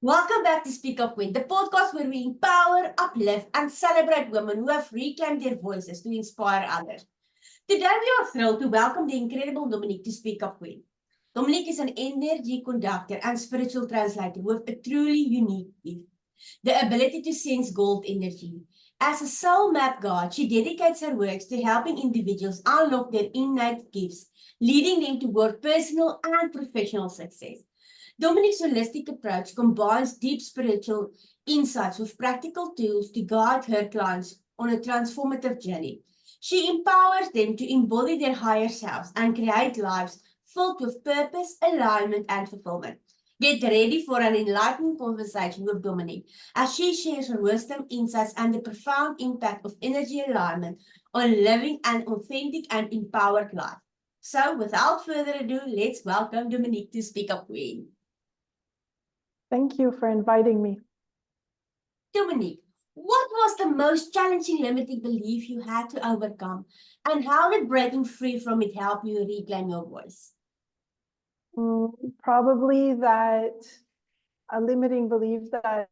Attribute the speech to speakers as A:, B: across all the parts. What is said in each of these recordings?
A: Welcome back to Speak Up With, the podcast where we empower, uplift, and celebrate women who have reclaimed their voices to inspire others. Today, we are thrilled to welcome the incredible Dominique to Speak Up With. Dominique is an energy conductor and spiritual translator with a truly unique gift, the ability to sense gold energy. As a soul map guide, she dedicates her works to helping individuals unlock their innate gifts, leading them toward personal and professional success. Dominique's holistic approach combines deep spiritual insights with practical tools to guide her clients on a transformative journey. She empowers them to embody their higher selves and create lives filled with purpose, alignment, and fulfillment. Get ready for an enlightening conversation with Dominique as she shares her wisdom, insights, and the profound impact of energy alignment on living an authentic and empowered life. So, without further ado, let's welcome Dominique to Speak Up Queen.
B: Thank you for inviting me.
A: Dominique, what was the most challenging limiting belief you had to overcome, and how did breaking free from it help you reclaim your voice?
B: Probably that a limiting belief that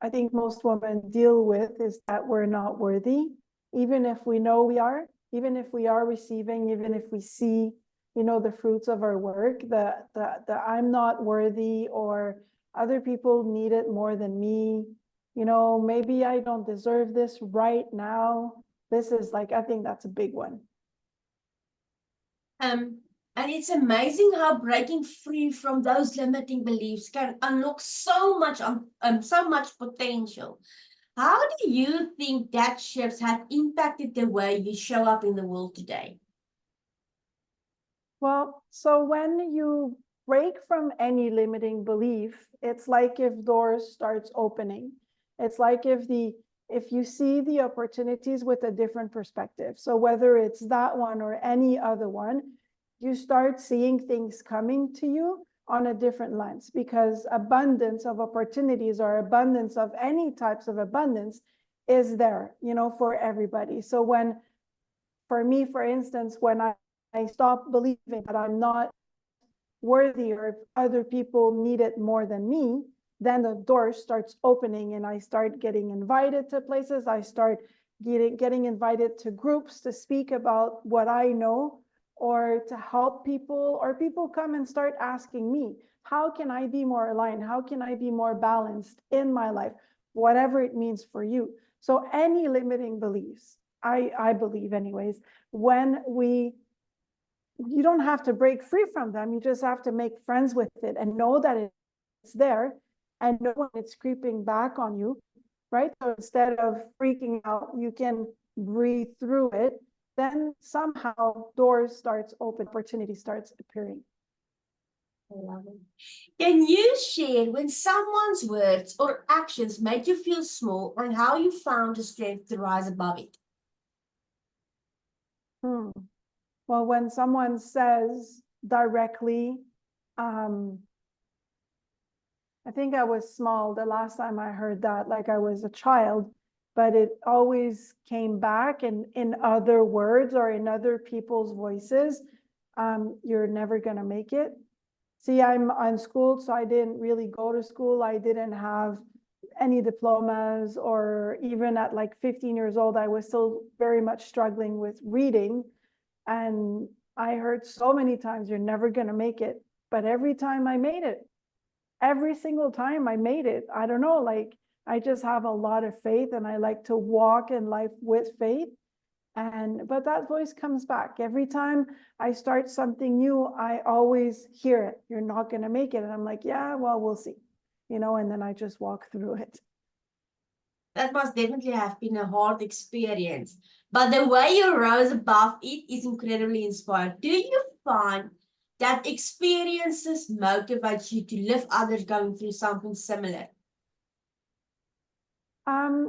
B: I think most women deal with is that we're not worthy, even if we know we are, even if we are receiving, even if we see, the fruits of our work, the I'm not worthy, or other people need it more than me. Maybe I don't deserve this right now. This is I think that's a big one.
A: And it's amazing how breaking free from those limiting beliefs can unlock so much potential. How do you think that shifts have impacted the way you show up in the world today?
B: Well, so when you break from any limiting belief, it's like if doors starts opening. It's like if you see the opportunities with a different perspective. So whether it's that one or any other one, you start seeing things coming to you on a different lens, because abundance of opportunities or abundance of any types of abundance is there, for everybody. So for me, for instance, when I stop believing that I'm not worthy, or if other people need it more than me, then the door starts opening and I start getting invited to places. I start getting invited to groups to speak about what I know, or to help people, or people come and start asking me, how can I be more aligned? How can I be more balanced in my life? Whatever it means for you. So any limiting beliefs, I believe anyways, you don't have to break free from them. You just have to make friends with it and know that it's there, and know when it's creeping back on you, right? So instead of freaking out, you can breathe through it. Then somehow doors starts open, opportunity starts appearing.
A: I love it. Can you share when someone's words or actions made you feel small, and how you found the strength to rise above it?
B: Well, when someone says directly, I think I was small the last time I heard that, like I was a child, but it always came back in other words or in other people's voices. You're never gonna make it. See, I'm unschooled, so I didn't really go to school. I didn't have any diplomas, or even at 15 years old, I was still very much struggling with reading. And I heard so many times, you're never gonna make it. But every time I made it, every single time I made it. I don't know, I just have a lot of faith, and I like to walk in life with faith. But that voice comes back. Every time I start something new, I always hear it. You're not going to make it. And I'm like, yeah, well, we'll see, and then I just walk through it.
A: That must definitely have been a hard experience, but the way you rose above it is incredibly inspiring. Do you find that experiences motivate you to lift others going through something similar?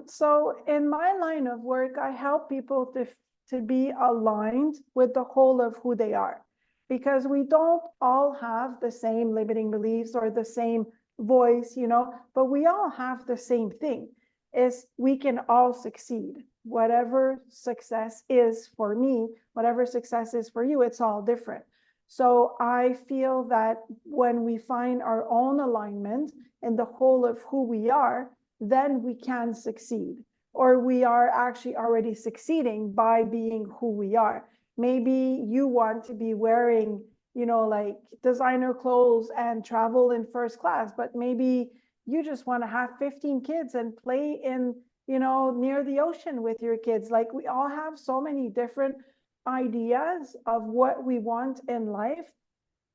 B: So in my line of work, I help people to be aligned with the whole of who they are, because we don't all have the same limiting beliefs or the same voice, but we all have the same thing, is we can all succeed. Whatever success is for me, whatever success is for you, it's all different. So I feel that when we find our own alignment in the whole of who we are, then we can succeed, or we are actually already succeeding by being who we are. Maybe you want to be wearing, like designer clothes and travel in first class, but maybe you just want to have 15 kids and play in, near the ocean with your kids. Like, we all have so many different ideas of what we want in life.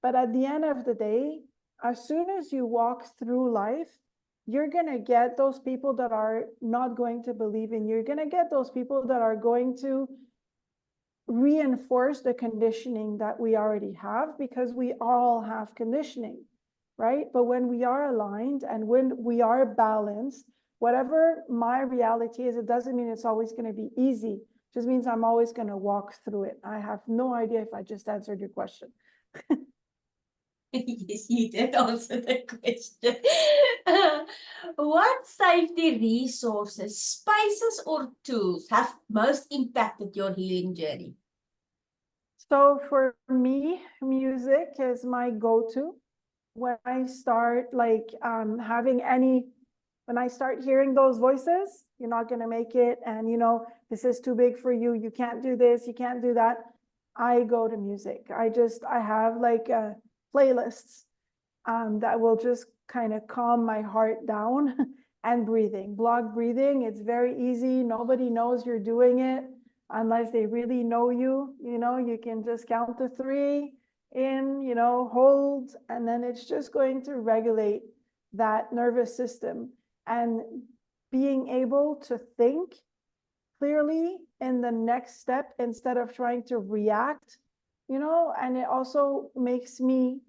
B: But at the end of the day, as soon as you walk through life, you're going to get those people that are not going to believe in you. You're going to get those people that are going to reinforce the conditioning that we already have, because we all have conditioning, right? But when we are aligned and when we are balanced, whatever my reality is, it doesn't mean it's always going to be easy. It just means I'm always going to walk through it. I have no idea if I just answered your question.
A: Yes, you did answer the question. What safety resources, spaces, or tools have most impacted your healing journey?
B: So for me, music is my go-to. When I start when I start hearing those voices, you're not going to make it, and this is too big for you, you can't do this, you can't do that, I go to music. I have like playlists that will just kind of calm my heart down. And breathing, block breathing, it's very easy. Nobody knows you're doing it unless they really know you. You can just count to 3 in, hold, and then it's just going to regulate that nervous system. And being able to think clearly in the next step instead of trying to react, and it also makes me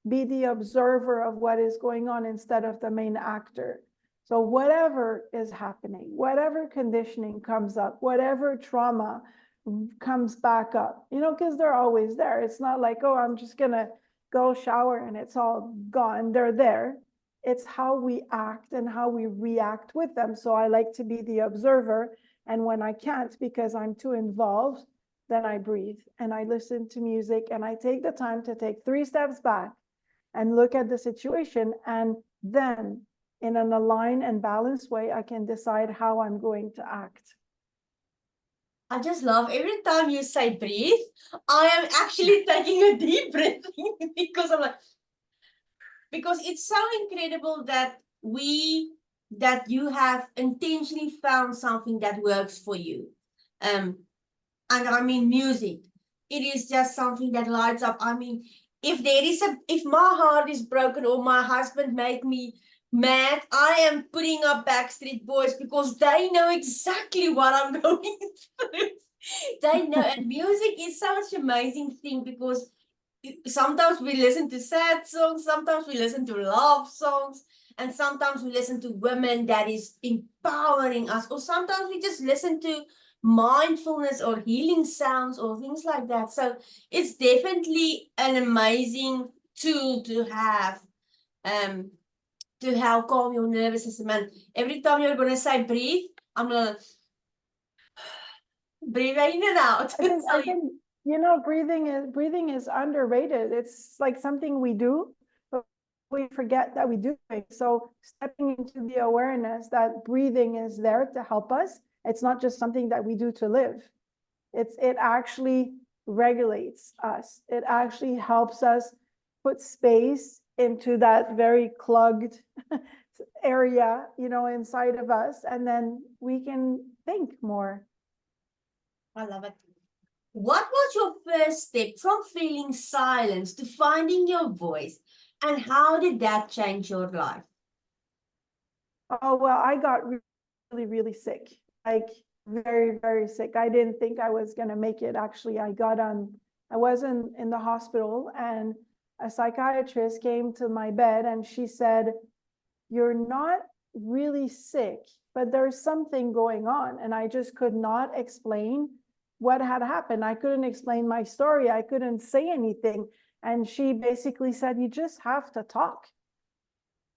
B: be the observer of what is going on instead of the main actor. So whatever is happening, whatever conditioning comes up, whatever trauma comes back up, because they're always there. It's not like, oh, I'm just going to go shower and it's all gone. They're there. It's how we act and how we react with them. So I like to be the observer. And when I can't because I'm too involved, then I breathe and I listen to music and I take the time to take 3 steps back and look at the situation. And then in an aligned and balanced way, I can decide how I'm going to act.
A: I just love every time you say breathe, I am actually taking a deep breath because I'm like, because it's so incredible that you have intentionally found something that works for you. And I mean music. It is just something that lights up. I mean, if my heart is broken or my husband made me mad, I am putting up Backstreet Boys because they know exactly what I'm going through. They know, and music is such an amazing thing because sometimes we listen to sad songs, sometimes we listen to love songs, and sometimes we listen to women that is empowering us, or sometimes we just listen to mindfulness or healing sounds or things like that. So it's definitely an amazing tool to have to help calm your nervous system. And every time you're going to say breathe, I'm going to breathe in and out.
B: I think breathing is underrated. It's like something we do, but we forget that we do it. So stepping into the awareness that breathing is there to help us. It's not just something that we do to live. It actually regulates us. It actually helps us put space into that very clogged area, inside of us, and then we can think more.
A: I love it. What was your first step from feeling silence to finding your voice, and how did that change your life?
B: Oh, well, I got really, really sick, like very, very sick. I didn't think I was going to make it. Actually, I was in the hospital, and a psychiatrist came to my bed and she said, "You're not really sick, but there's something going on." And I just could not explain what had happened. I couldn't explain my story. I couldn't say anything. And she basically said, "You just have to talk.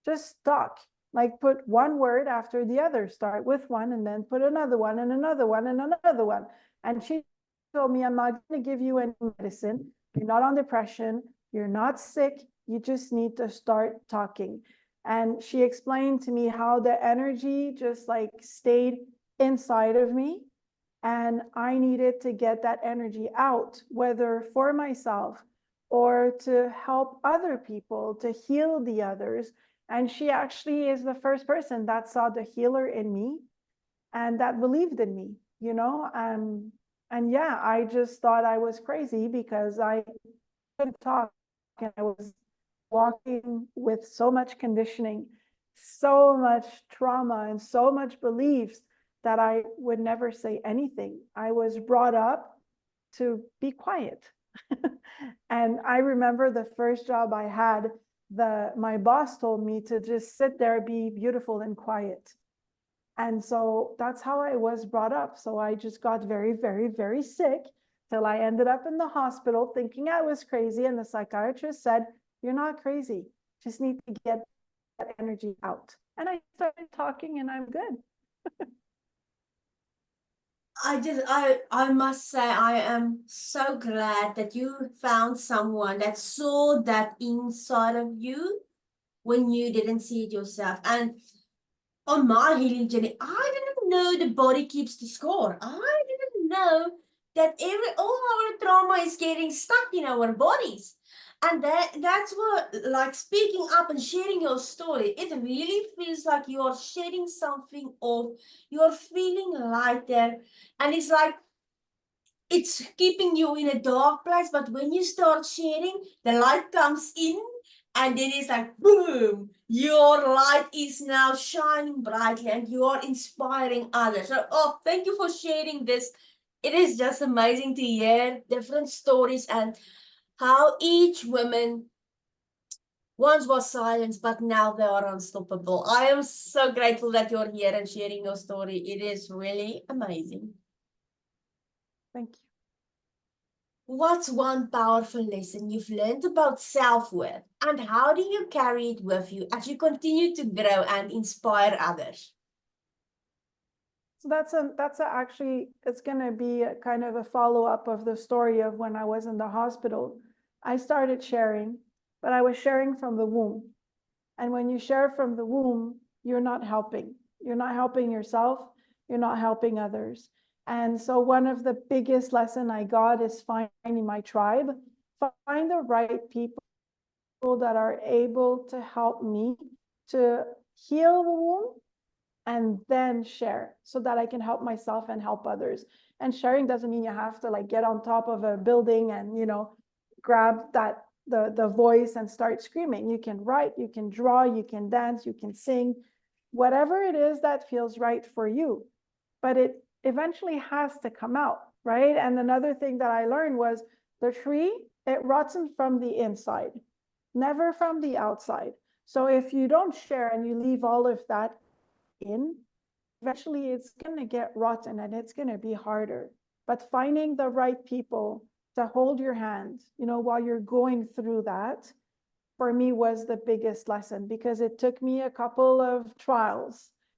B: Just talk. Like, put one word after the other. Start with one and then put another one and another one and another one." And she told me, "I'm not going to give you any medicine. You're not on depression. You're not sick. You just need to start talking. And she explained to me how the energy just like stayed inside of me. And I needed to get that energy out, whether for myself or to help other people, to heal the others. And she actually is the first person that saw the healer in me and that believed in me, you know? And yeah, I just thought I was crazy because I couldn't talk and I was walking with so much conditioning, so much trauma, and so much beliefs that I would never say anything. I was brought up to be quiet. And I remember the first job I had, my boss told me to just sit there, be beautiful and quiet. And so that's how I was brought up. So I just got very, very, very sick till I ended up in the hospital thinking I was crazy. And the psychiatrist said, "You're not crazy. Just need to get that energy out." And I started talking and I'm good.
A: I must say, I am so glad that you found someone that saw that inside of you when you didn't see it yourself. And on my healing journey, I didn't know the body keeps the score. I didn't know that all our trauma is getting stuck in our bodies. And that's what, like, speaking up and sharing your story, it really feels like you're shedding something off. You're feeling lighter. And it's like it's keeping you in a dark place, but when you start sharing, the light comes in, and then it's like boom, your light is now shining brightly and you are inspiring others. So, oh, thank you for sharing this. It is just amazing to hear different stories and how each woman once was silenced, but now they are unstoppable. I am so grateful that you're here and sharing your story. It is really amazing.
B: Thank you.
A: What's one powerful lesson you've learned about self-worth, and how do you carry it with you as you continue to grow and inspire others?
B: So that's actually, it's going to be a kind of a follow-up of the story of when I was in the hospital. I started sharing, but I was sharing from the womb. And when you share from the womb, you're not helping. You're not helping yourself. You're not helping others. And so one of the biggest lesson I got is finding my tribe, find the right people that are able to help me to heal the womb and then share so that I can help myself and help others. And sharing doesn't mean you have to like get on top of a building and, you know, grab that the voice and start screaming. You can write, you can draw, you can dance, you can sing, whatever it is that feels right for you. But it eventually has to come out, right? And another thing that I learned was the tree, it rots from the inside, never from the outside. So if you don't share and you leave all of that in, eventually it's going to get rotten and it's going to be harder. But finding the right people to hold your hand, you know, while you're going through that, for me was the biggest lesson, because it took me a couple of trial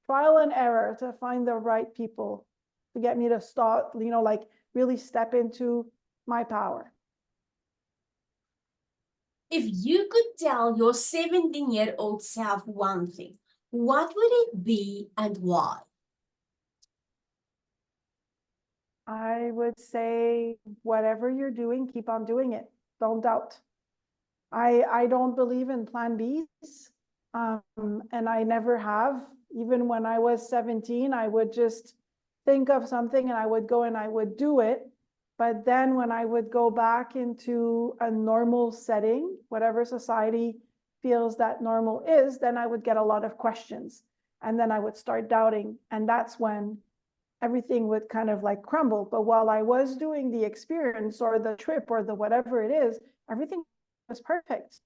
B: and error to find the right people to get me to start, you know, like really step into my power.
A: If you could tell your 17-year-old self one thing, what would it be and why?
B: I would say, whatever you're doing, keep on doing it. Don't doubt. I don't believe in plan Bs. And I never have. Even when I was 17, I would just think of something and I would go and I would do it. But then when I would go back into a normal setting, whatever society feels that normal is, then I would get a lot of questions. And then I would start doubting. And that's when everything would kind of like crumble. But while I was doing the experience or the trip or the whatever it is, everything was perfect,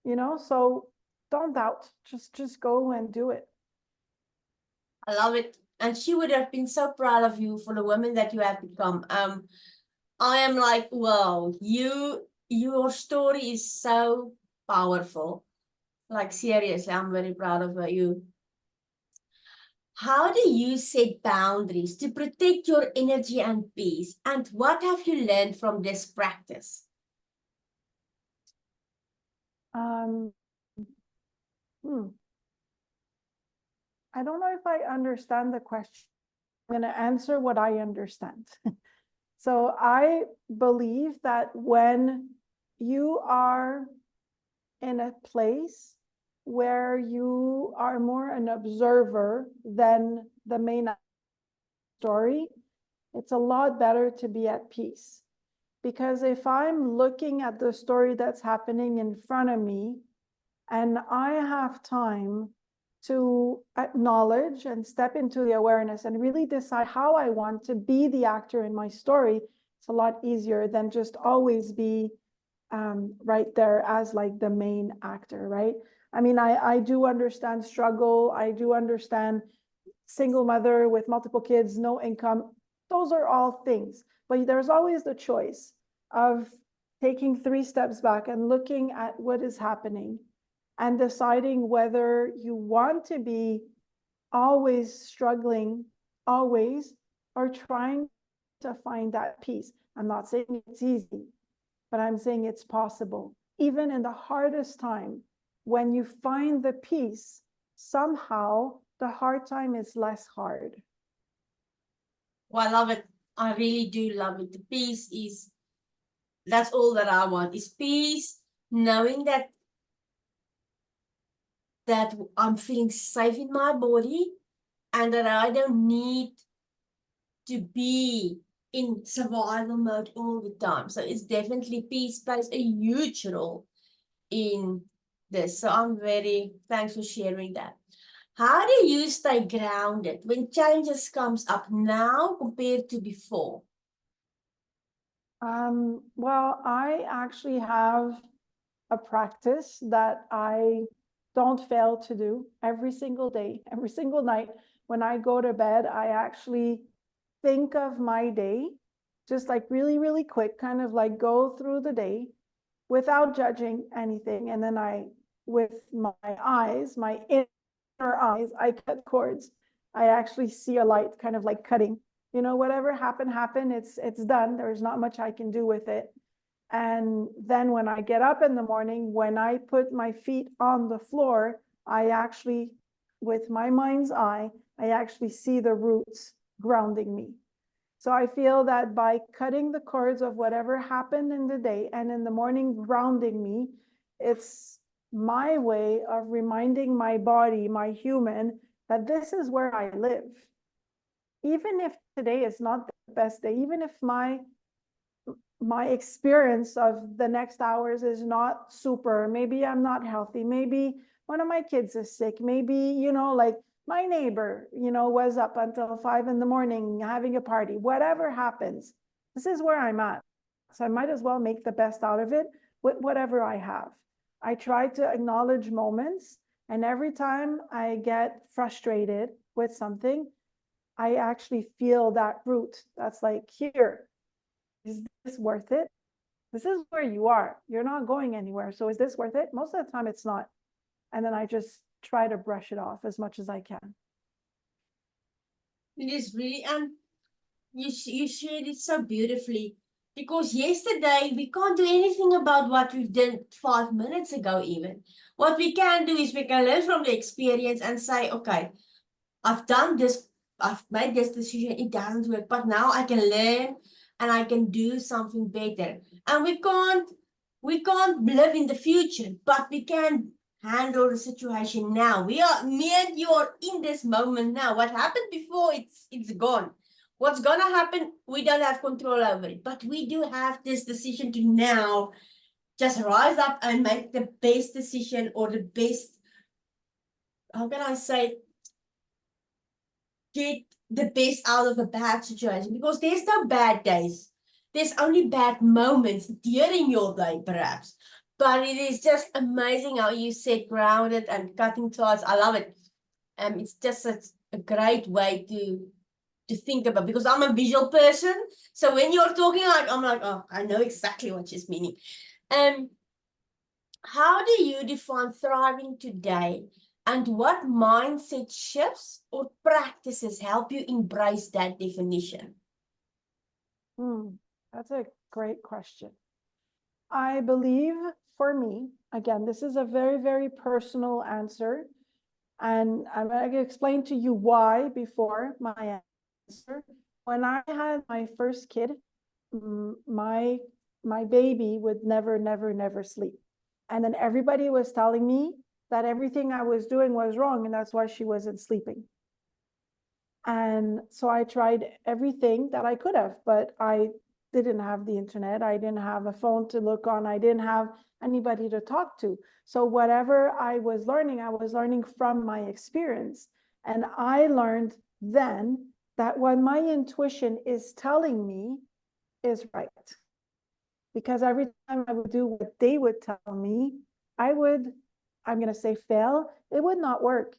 B: you know? So don't doubt, just go and do it.
A: I love it. And she would have been so proud of you for the woman that you have become. I am like, wow, your story is so powerful. Like, seriously, I'm very proud of you. How do you set boundaries to protect your energy and peace? And what have you learned from this practice?
B: Um, hmm. I don't know if I understand the question. I'm going to answer what I understand. So I believe that when you are in a place where you are more an observer than the main story, it's a lot better to be at peace. Because if I'm looking at the story that's happening in front of me and I have time to acknowledge and step into the awareness and really decide how I want to be the actor in my story, it's a lot easier than just always be right there as like the main actor, right? I mean, I do understand struggle. I do understand single mother with multiple kids, no income. Those are all things, but there's always the choice of taking 3 steps back and looking at what is happening and deciding whether you want to be always struggling, always, or trying to find that peace. I'm not saying it's easy, but I'm saying it's possible. Even in the hardest time, when you find the peace, somehow the hard time is less hard.
A: Well, I love it. I really do love it. The peace is, that's all that I want, is peace, knowing that I'm feeling safe in my body and that I don't need to be in survival mode all the time. So it's definitely peace plays a huge role in this. So I'm very thanks for sharing that. How do you stay grounded when challenges comes up now compared to before?
B: Well, I actually have a practice that I don't fail to do every single day, every single night. When I go to bed, I actually think of my day, just like really, really quick, kind of like go through the day without judging anything. And then with my eyes, my inner eyes, I cut cords. I actually see a light kind of like cutting. You know, whatever happened, it's done. There's not much I can do with it. And then when I get up in the morning, when I put my feet on the floor, I actually, with my mind's eye, I actually see the roots grounding me. So I feel that by cutting the cords of whatever happened in the day and in the morning grounding me, it's my way of reminding my body, my human, that this is where I live. Even if today is not the best day, even if my experience of the next hours is not super, maybe I'm not healthy, maybe one of my kids is sick, maybe, you know, like my neighbor, you know, was up until 5 in the morning having a party, whatever happens, this is where I'm at. So I might as well make the best out of it with whatever I have. I try to acknowledge moments, and every time I get frustrated with something, I actually feel that root that's like, here, is this worth it? This is where you are. You're not going anywhere. So is this worth it? Most of the time it's not. And then I just try to brush it off as much as I can.
A: It is really, and you shared it so beautifully, because yesterday we can't do anything about what we've done 5 minutes ago even. What we can do is we can learn from the experience and say, okay, I've done this, I've made this decision, it doesn't work, but now I can learn and I can do something better. And we can't live in the future, but we can handle the situation now. Me and you are in this moment now. What happened before, it's gone. What's gonna happen, we don't have control over it, but we do have this decision to now just rise up and make the best decision, or the best, how can I say, get the best out of a bad situation, because there's no bad days. There's only bad moments during your day, perhaps. But it is just amazing how you said grounded and cutting thoughts. I love it. It's just such a great way to think about, because I'm a visual person. So when you're talking, like, I'm like, oh, I know exactly what she's meaning. How do you define thriving today? And what mindset shifts or practices help you embrace that definition?
B: That's a great question. I believe for me, again, this is a very, very personal answer. And I'm going to explain to you why before my answer. When I had my first kid, my baby would never sleep. And then everybody was telling me that everything I was doing was wrong, and that's why she wasn't sleeping. And so I tried everything that I could have, but I didn't have the internet. I didn't have a phone to look on. I didn't have anybody to talk to. So whatever I was learning from my experience. And I learned then that what my intuition is telling me is right. Because every time I would do what they would tell me, I'm going to say fail. It would not work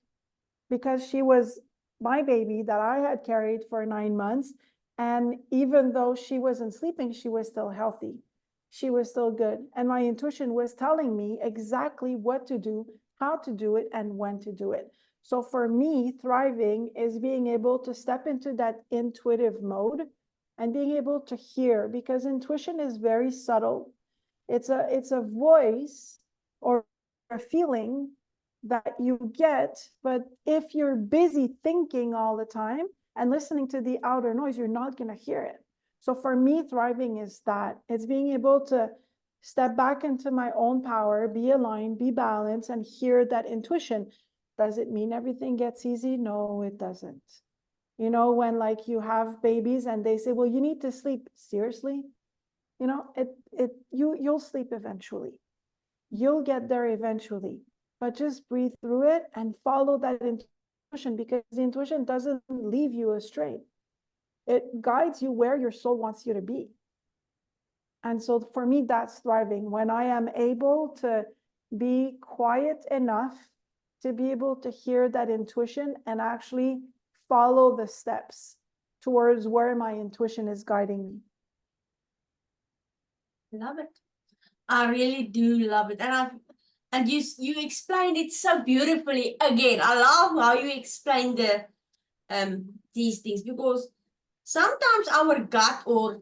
B: because she was my baby that I had carried for 9 months. And even though she wasn't sleeping, she was still healthy. She was still good. And my intuition was telling me exactly what to do, how to do it, and when to do it. So for me, thriving is being able to step into that intuitive mode and being able to hear, because intuition is very subtle. It's a voice or a feeling that you get, but if you're busy thinking all the time and listening to the outer noise, you're not going to hear it. So for me, thriving is that. It's being able to step back into my own power, be aligned, be balanced, and hear that intuition. Does it mean everything gets easy? No, it doesn't. You know, when like you have babies and they say, well, you need to sleep. Seriously? You know, you'll sleep eventually. You'll get there eventually, but just breathe through it and follow that intuition, because the intuition doesn't leave you astray. It guides you where your soul wants you to be. And so for me, that's thriving. When I am able to be quiet enough to be able to hear that intuition and actually follow the steps towards where my intuition is guiding me.
A: Love it. I really do love it. And you explained it so beautifully. Again, I love how you explain these things, because sometimes our gut, or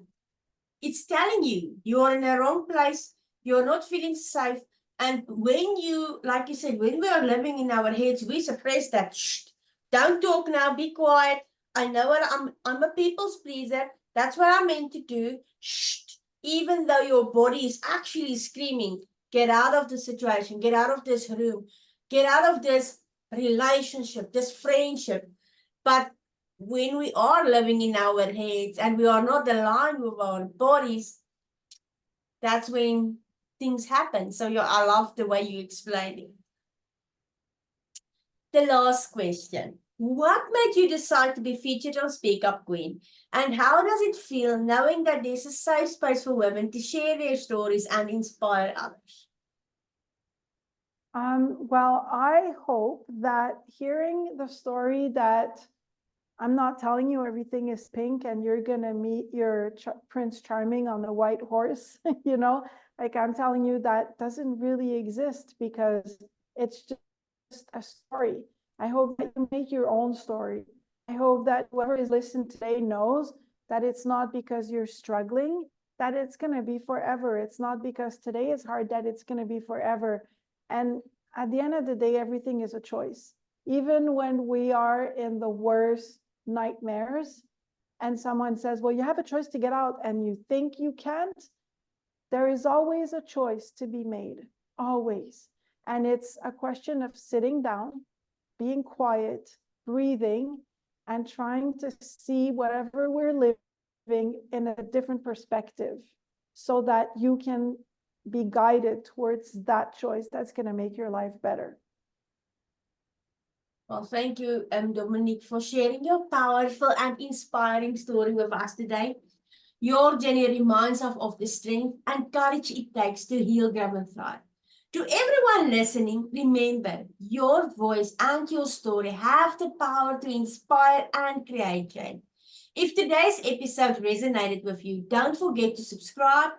A: it's telling you you're in the wrong place, you're not feeling safe. And when you, like you said, when we are living in our heads, we suppress that. Shh, don't talk now, be quiet. I know what I'm a people's pleaser. That's what I'm meant to do. Shh. Even though your body is actually screaming, get out of the situation, get out of this room, get out of this relationship, this friendship. But when we are living in our heads and we are not aligned with our bodies, that's when things happen. So I love the way you explain it. The last question. What made you decide to be featured on Speak Up Queen? And how does it feel knowing that there's a safe space for women to share their stories and inspire others?
B: Well, I hope that hearing the story that I'm not telling you everything is pink and you're going to meet your Prince Charming on a white horse, you know, like I'm telling you that doesn't really exist, because it's just a story. I hope that you make your own story. I hope that whoever is listening today knows that it's not because you're struggling that it's going to be forever. It's not because today is hard that it's going to be forever. And at the end of the day, everything is a choice. Even when we are in the worst nightmares and someone says, well, you have a choice to get out, and you think you can't, there is always a choice to be made, always. And it's a question of sitting down, being quiet, breathing, and trying to see whatever we're living in a different perspective, so that you can be guided towards that choice that's going to make your life better.
A: Well, thank you, Dominique, for sharing your powerful and inspiring story with us today. Your journey reminds us of the strength and courage it takes to heal, grow, and thrive. To everyone listening, remember, your voice and your story have the power to inspire and create change. If today's episode resonated with you, don't forget to subscribe,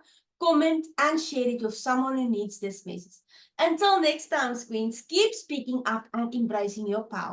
A: comment, and share it with someone who needs this message. Until next time, Queens, keep speaking up and embracing your power.